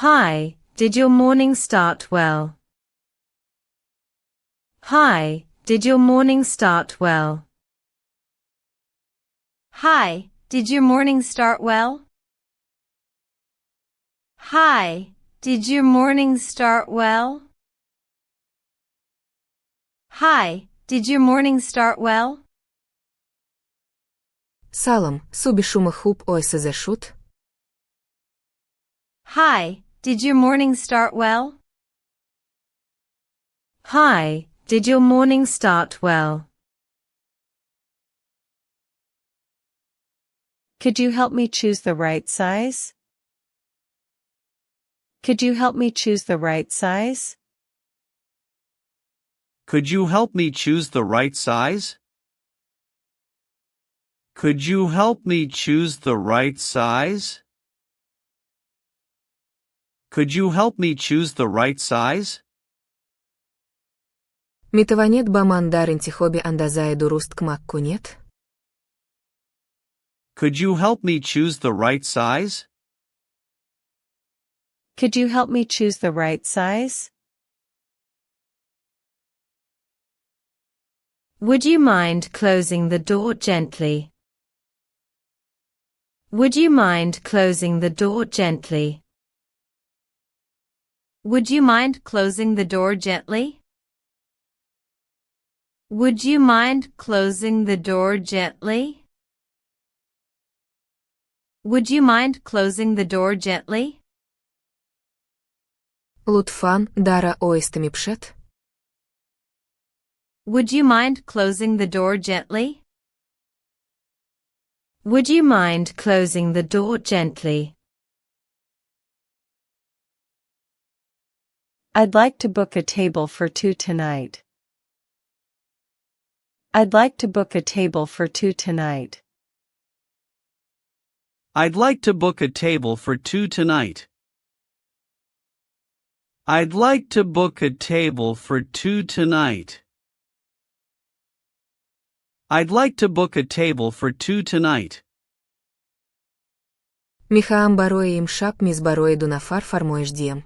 Hi, did your morning start well? Hi, did your morning start well? Hi, did your morning start well? Hi, did your morning start well? Hi, did your morning start well? Салам, суби шумо хуб оесазе шуд? Hi, did your morning start well? Hi, did your morning start well? Could you help me choose the right size? Could you help me choose the right size? Could you help me choose the right size? Could you help me choose the right size? Could you help me choose the right size? Митавонед ба ман дар интихоби андазаи дуруст кӯмак кунед? Could you help me choose the right size? Could you help me choose the right size? Would you mind closing the door gently? Would you mind closing the door gently? Would you mind closing the door gently? Would you mind closing the door gently? Would you mind closing the door gently? Лутфан, дара оесте мипшет? Would you mind closing the door gently? Would you mind closing the door gently? I'd like to book a table for two tonight. I'd like to book a table for two tonight. I'd like to book a table for two tonight. I'd like to book a table for two tonight. I'd like to book a table for two tonight. Михаам барои имшаб миз барои ду нафар фармоиш диҳам.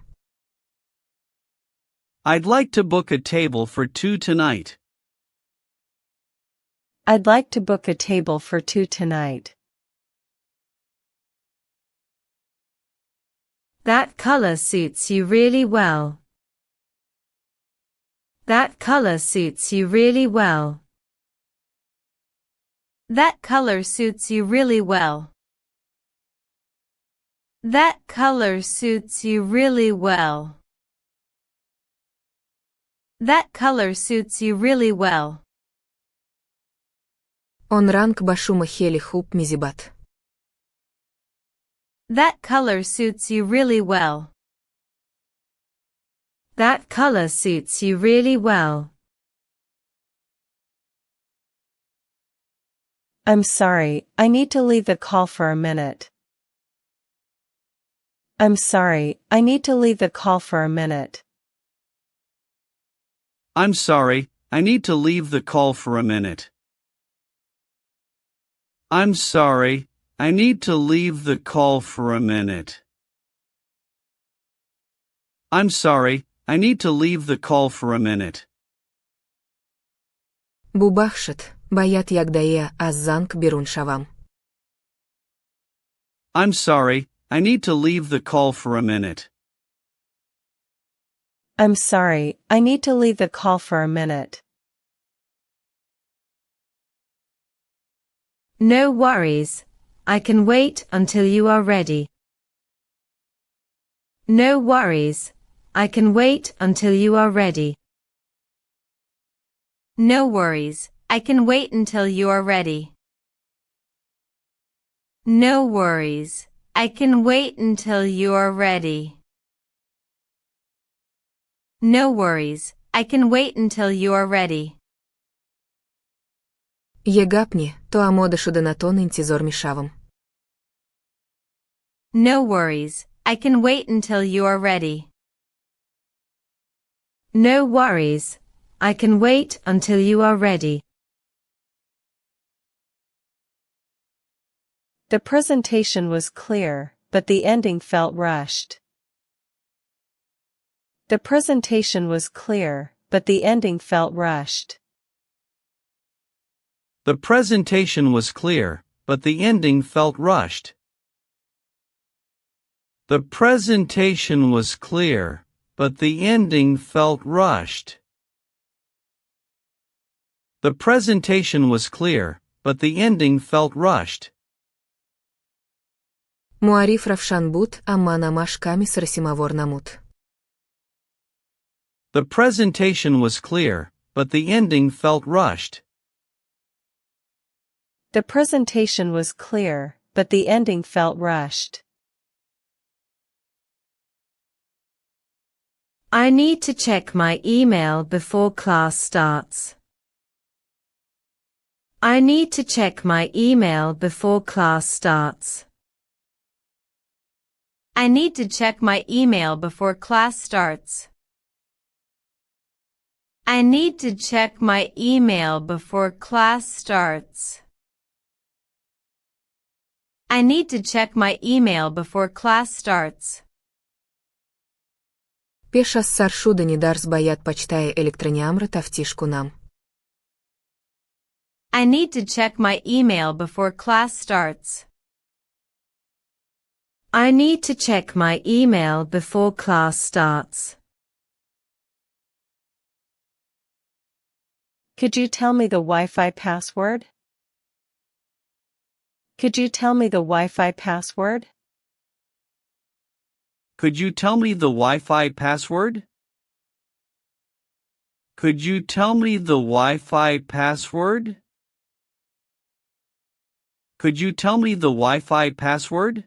I'd like to book a table for two tonight. I'd like to book a table for two tonight. That color suits you really well. That color suits you really well. That color suits you really well. That color suits you really well. That color suits you really well. Он ранг ба шумо хеле хуб мезибад. That color suits you really well. That color suits you really well. I'm sorry, I need to leave the call for a minute. I'm sorry, I need to leave the call for a minute. I'm sorry, I need to leave the call for a minute. I'm sorry, I need to leave the call for a minute. I'm sorry, I need to leave the call for a minute. Бубахшат, баят як дае аз занг берун шавам. I'm sorry, I need to leave the call for a minute. I'm sorry, I need to leave the call for a minute. No worries, I can wait until you are ready. No worries, I can wait until you are ready. No worries, I can wait until you are ready. No worries, I can wait until you are ready. No worries, I can wait until you are ready. Егапни, то амодешу денатон интизор мишавам. No worries, I can wait until you are ready. No worries, I can wait until you are ready. The presentation was clear, but the ending felt rushed. The presentation was clear, but the ending felt rushed. The presentation was clear, but the ending felt rushed. The presentation was clear, but the ending felt rushed. The presentation was clear, but the ending felt rushed. מועריף רפשן בוט, אמה נמש קמיס רסימավոր נמות. The presentation was clear, but the ending felt rushed. The presentation was clear, but the ending felt rushed. I need to check my email before class starts. I need to check my email before class starts. I need to check my email before class starts. I need to check my email before class starts. I need to check my email before class starts. Пеша саршудани дарс баят почтае электрониамры тафтишку нам. I need to check my email before class starts. I need to check my email before class starts. Could you tell me the Wi-Fi password? Could you tell me the Wi-Fi password? Could you tell me the Wi-Fi password? Could you tell me the Wi-Fi password? Could you tell me the Wi-Fi password?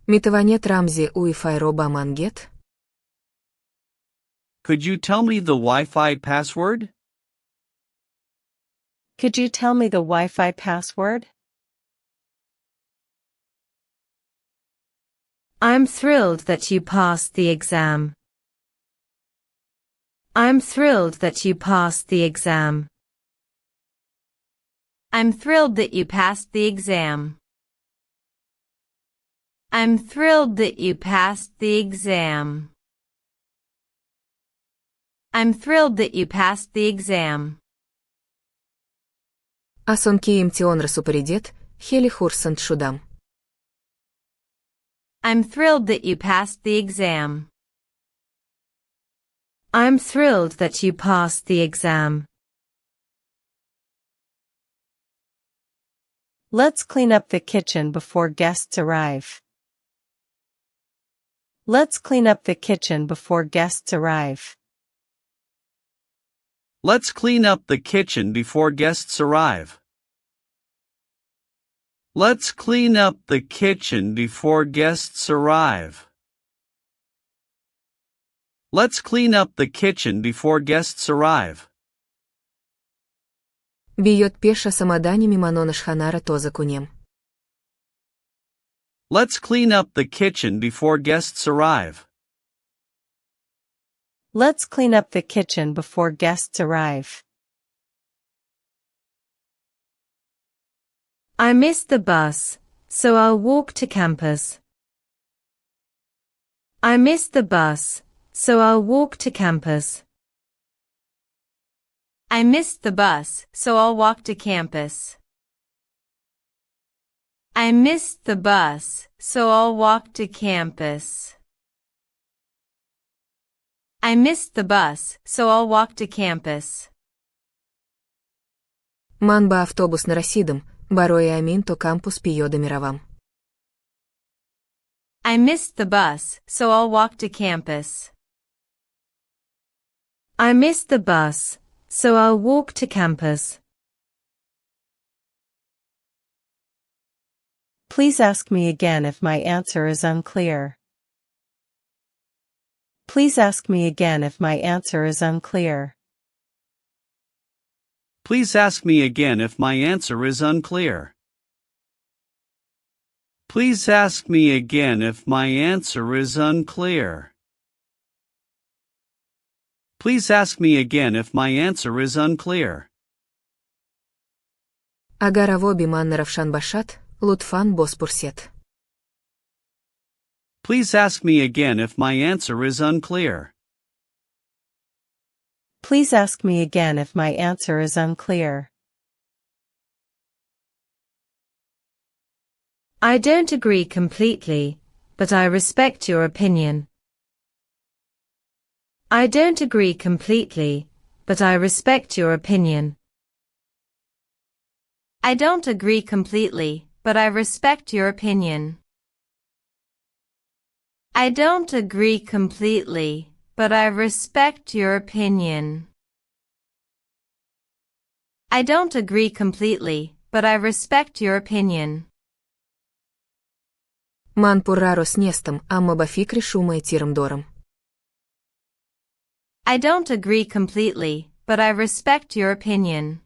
Митаванет рамзи уифай роба мангет? Could you tell me the Wi-Fi password? Could you tell me the Wi-Fi password? I'm thrilled that you passed the exam. I'm thrilled that you passed the exam. I'm thrilled that you passed the exam. I'm thrilled that you passed the exam. I'm thrilled that you passed the exam. Асон киим тион расупаридет, хели хурсант шудам. I'm thrilled that you passed the exam. I'm thrilled that you passed the exam. Let's clean up the kitchen before guests arrive. Let's clean up the kitchen before guests arrive. Let's clean up the kitchen before guests arrive. Let's clean up the kitchen before guests arrive. Let's clean up the kitchen before guests arrive. Биет пеша самадани миманонаш ханара тоза кунем. Let's clean up the kitchen before guests arrive. Let's clean up the kitchen before guests arrive. I missed the bus, so I'll walk to campus. I missed the bus, so I'll walk to campus. I missed the bus, so I'll walk to campus. I missed the bus, so I'll walk to campus. I missed the bus, so I'll walk to campus. Манба автобус на расидам, барои амин то кампус пиёда миравам. I missed the bus, so I'll walk to campus. I missed the bus, so I'll walk to campus. Please ask me again if my answer is unclear. Please ask me again if my answer is unclear. Please ask me again if my answer is unclear. Please ask me again if my answer is unclear. Please ask me again if my answer is unclear. Агар аво биман равшан башад, лутфан бос пурсед. Please ask me again if my answer is unclear. Please ask me again if my answer is unclear. I don't agree completely, but I respect your opinion. I don't agree completely, but I respect your opinion. I don't agree completely, but I respect your opinion. I don't agree completely, but I respect your opinion. I don't agree completely, but I respect your opinion. Man purraros nestam, amma bafikri šuma etiram doram. I don't agree completely, but I respect your opinion.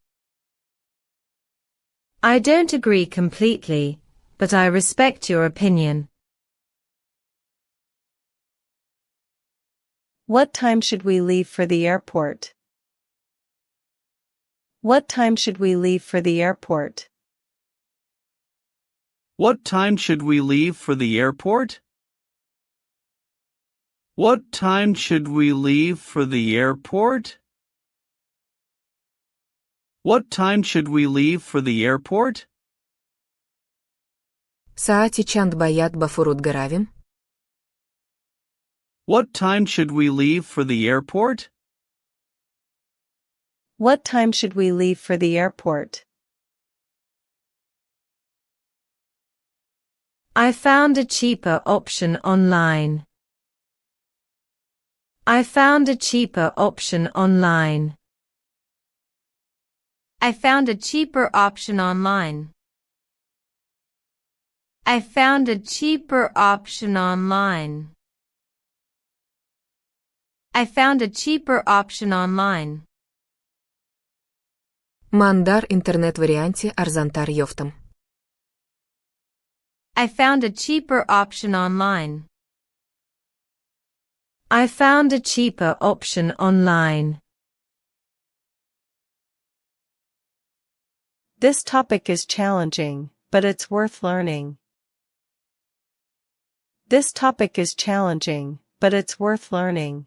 I don't agree completely, but I respect your opinion. What time should we leave for the airport? What time should we leave for the airport? What time should we leave for the airport? What time should we leave for the airport? What time should we leave for the airport? Saati chand bayat bafurut garavim? What time should we leave for the airport? What time should we leave for the airport? I found a cheaper option online. I found a cheaper option online. I found a cheaper option online. I found a cheaper option online. I found a cheaper option online. Mandar internet varianti arzantar yoftam. I found a cheaper option online. I found a cheaper option online. This topic is challenging, but it's worth learning. This topic is challenging, but it's worth learning.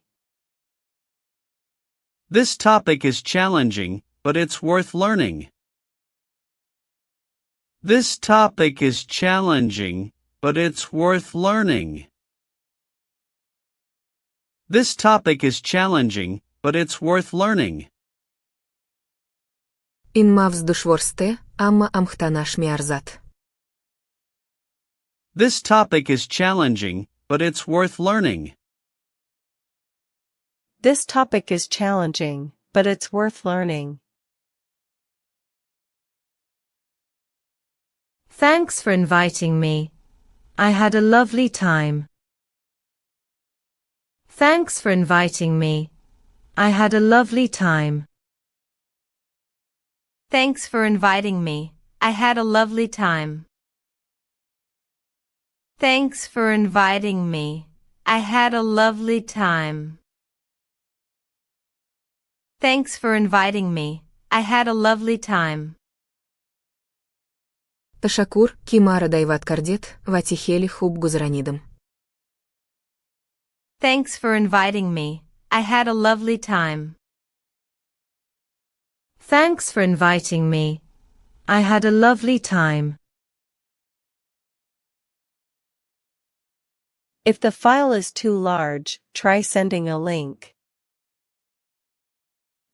This topic is challenging, but it's worth learning. This topic is challenging, but it's worth learning. This topic is challenging, but it's worth learning. In mavs dushvorste, amma amhtanash miarzat. This topic is challenging, but it's worth learning. This topic is challenging, but it's worth learning. Thanks for inviting me. I had a lovely time. Thanks for inviting me. I had a lovely time. Thanks for inviting me. I had a lovely time. Thanks for inviting me. I had a lovely time. Thanks for inviting me. I had a lovely time. Tashakur, kimara daivat kardet, vatiheli hub guzranidam. Thanks for inviting me. I had a lovely time. Thanks for inviting me. I had a lovely time. If the file is too large, try sending a link.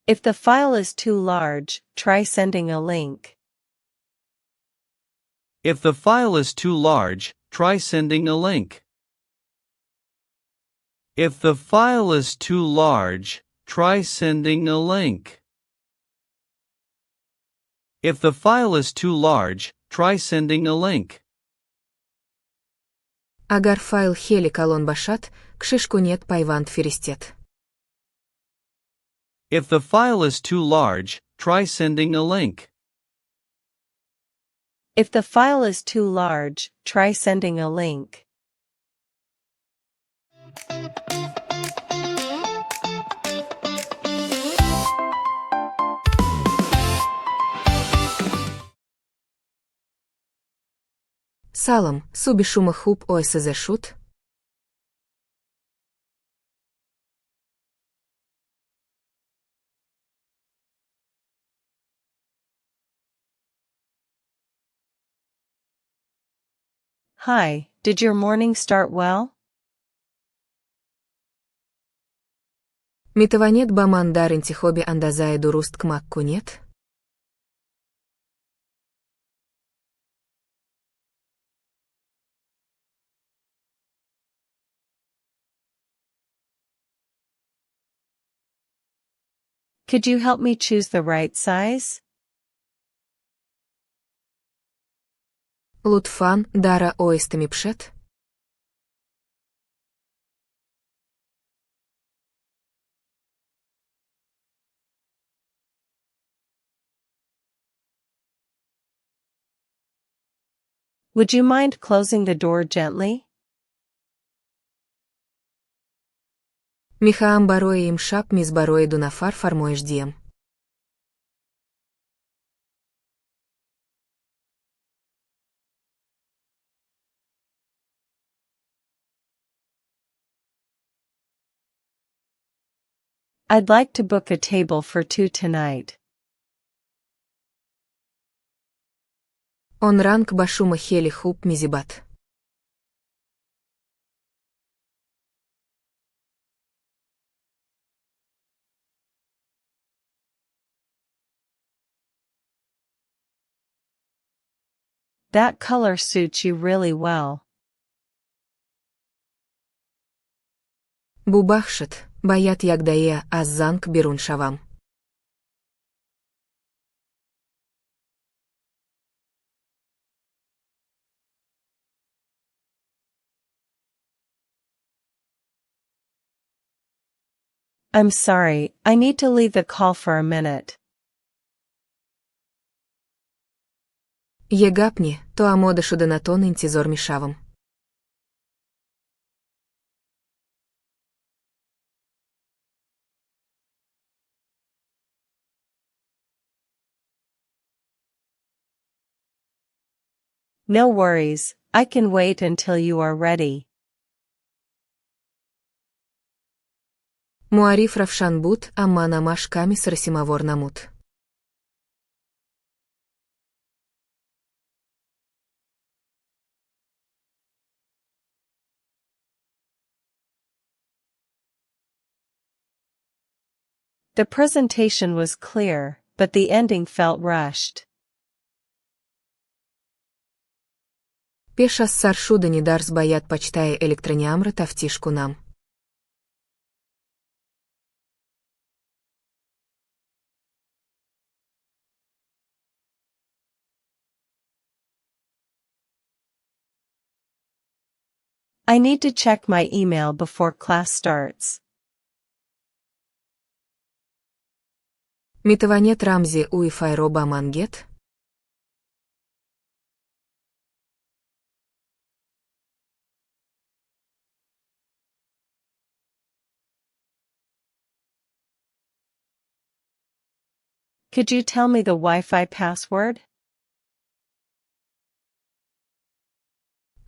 If the file is too large, try sending a link. If the file is too large, try sending a link. If the file is too large, try sending a link. If the file is too large, try sending a link. Agar file heli kalon bashat, kshishkunet paivant firistet. If the file is too large, try sending a link. If the file is too large, try sending a link. Salam, subi šuma hub oeseze šut? Hi, did your morning start well? Митаванед ба ман дар интихоби андазаи дуруст кӯмак кунед? Could you help me choose the right size? Лутфан дара оисти мепишад? Would you mind closing the door gently? Михаам барои имшаб миз барои ду нафар фармоиш диҳам. I'd like to book a table for 2 tonight. Он ранг ба шумо хеле хуб мезибад. That color suits you really well. Бубахшад, баъд як даqiqa аз занг берун шавам. I'm sorry, I need to leave the call for a minute. Егапни, то омӯзишҳои интизор мешавам. No worries, I can wait until you are ready. Муариф равшан буд, амма намаш ками сарсимавор намуд. The presentation was clear, but the ending felt rushed. Пеш аз сар шудани дарс баъд почтаи электронниамро тафтиш кунам. I need to check my email before class starts. Митаванед рамзи уифайро ба ман гет? Could you tell me the Wi-Fi password?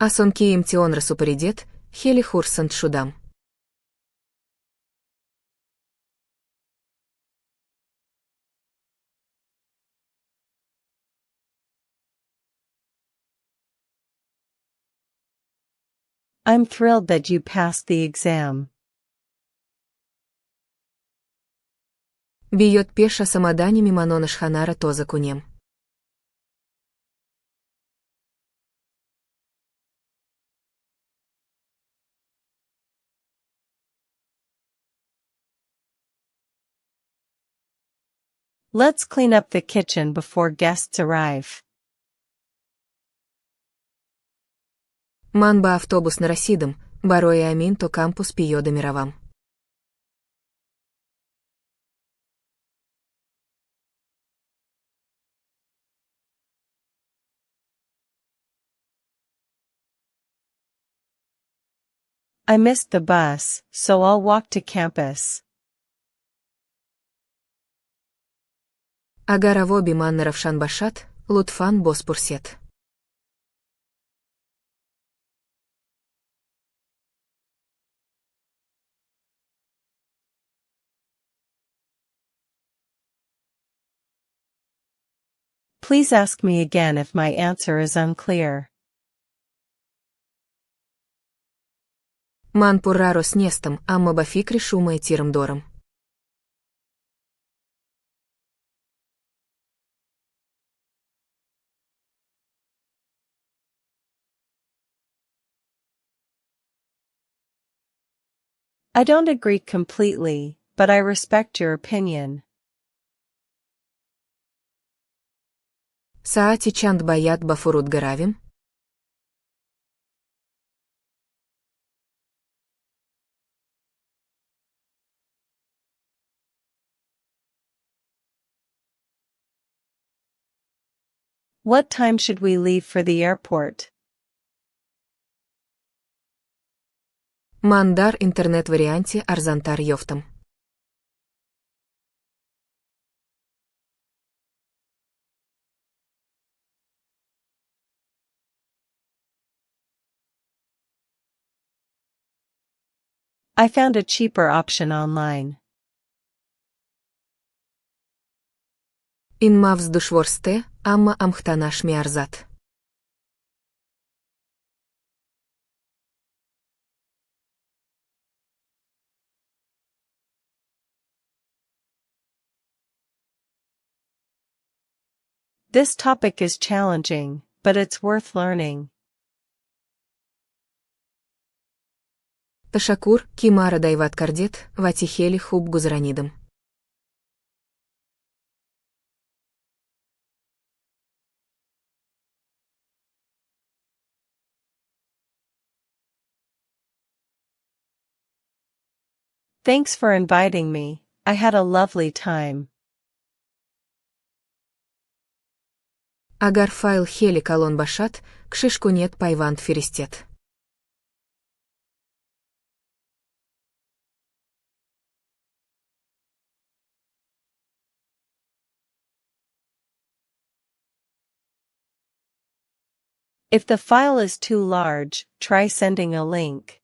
Асон ки имтиҳонро супаридед, хеле хурсанд шудам. I'm thrilled that you passed the exam. Биёд пеш аз омадани меҳмононашхонаро тоза кунем. Let's clean up the kitchen before guests arrive. Ман ба автобус нарасидам, барои ҳамин то кампус пиёда меравам. I missed the bus, so I'll walk to campus. Агар авоби ман наравшан башад, лутфан боспурсед. Please ask me again if my answer is unclear. Ман пурра роснестам, аммо ба фикри шумаи тирм дорам. I don't agree completely, but I respect your opinion. Саати чанд баяд ба фуруд гаравим? What time should we leave for the airport? Ман дар интернет-варианти арзантар ёфтам. I found a cheaper option online. Ин мавз душворсте, амма амхтанаш меарзад. This topic is challenging, but it's worth learning. Ташаккур, ки мара дайват кардед, вати хели хуб гузранидам. Thanks for inviting me. I had a lovely time. Агар файл хели калон башад, кшиш кунед пайванд фиристед. If the file is too large, try sending a link.